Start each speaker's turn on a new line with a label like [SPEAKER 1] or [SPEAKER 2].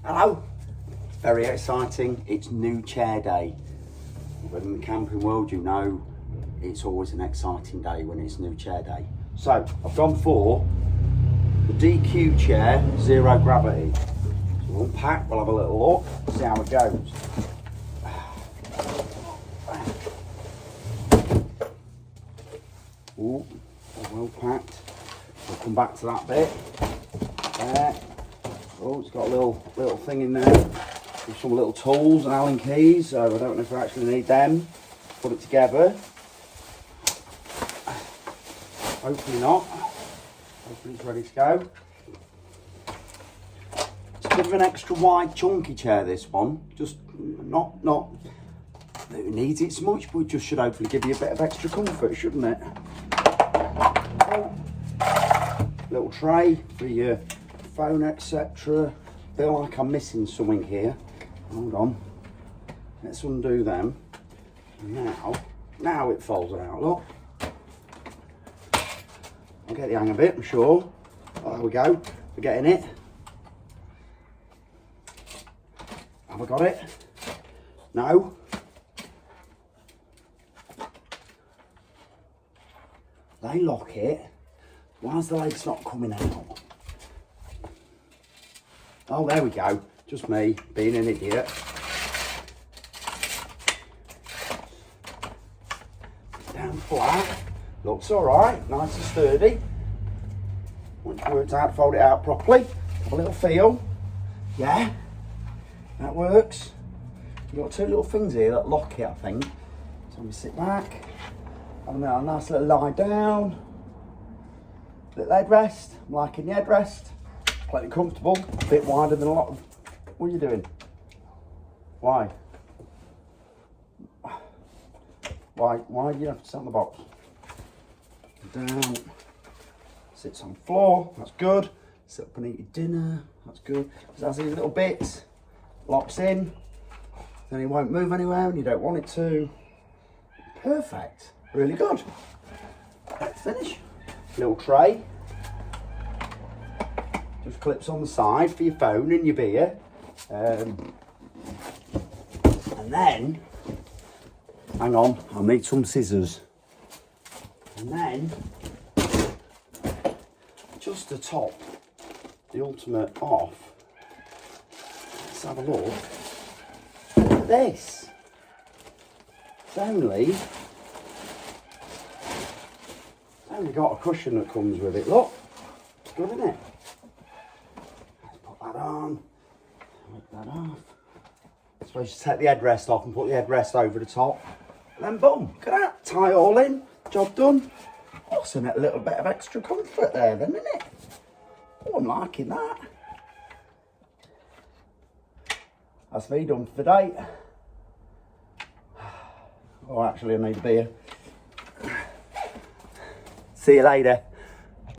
[SPEAKER 1] Hello. Very exciting. It's new chair day. But in the camping world, you know, it's always an exciting day when it's new chair day. So I've gone for the DQCHAIR Zero Gravity. So we'll unpack, we'll have a little look, see how it goes. Ooh, well packed. We'll come back to that bit. There. Oh, it's got a little thing in there with some little tools and Allen keys, so I don't know if I actually need them. Put it together. Hopefully not. Hopefully it's ready to go. It's a bit of an extra wide, chunky chair, this one. Just not that it needs it so much, but it just should hopefully give you a bit of extra comfort, shouldn't it? Oh. Little tray for your phone, etc. Feel like I'm missing something here. Hold on. Let's undo them. Now it folds out, look. I'll get the hang of it, I'm sure. Oh, there we go. We're getting it. Have I got it? No. They lock it. Why's the legs not coming out? Oh, there we go. Just me being an idiot. Down flat. Looks all right. Nice and sturdy. Once you worked out, fold it out properly. Have a little feel. Yeah, that works. You've got two little things here that lock it, I think. So we sit back. Have a nice little lie down. Little headrest. I'm liking the headrest. Plenty comfortable. A bit wider than a lot of... What are you doing? Why? Why do you have to sit on the box? Down. Sits on the floor. That's good. Sit up and eat your dinner. That's good. It has these little bits. Locks in. Then it won't move anywhere when you don't want it to. Perfect. Really good. Let's finish. Little tray. Just clips on the side for your phone and your beer. And then, hang on, I'll need some scissors. And then, just to top the ultimate off, let's have a look at this. It's only got a cushion that comes with it, look. It's good, isn't it? Let's put that on, take that off. I suppose you take the headrest off and put the headrest over the top. And then boom, look at that, tie it all in, job done. Also a little bit of extra comfort there then, isn't it? Oh, I'm liking that. That's me done for the day. Oh, actually I need a beer. See you later.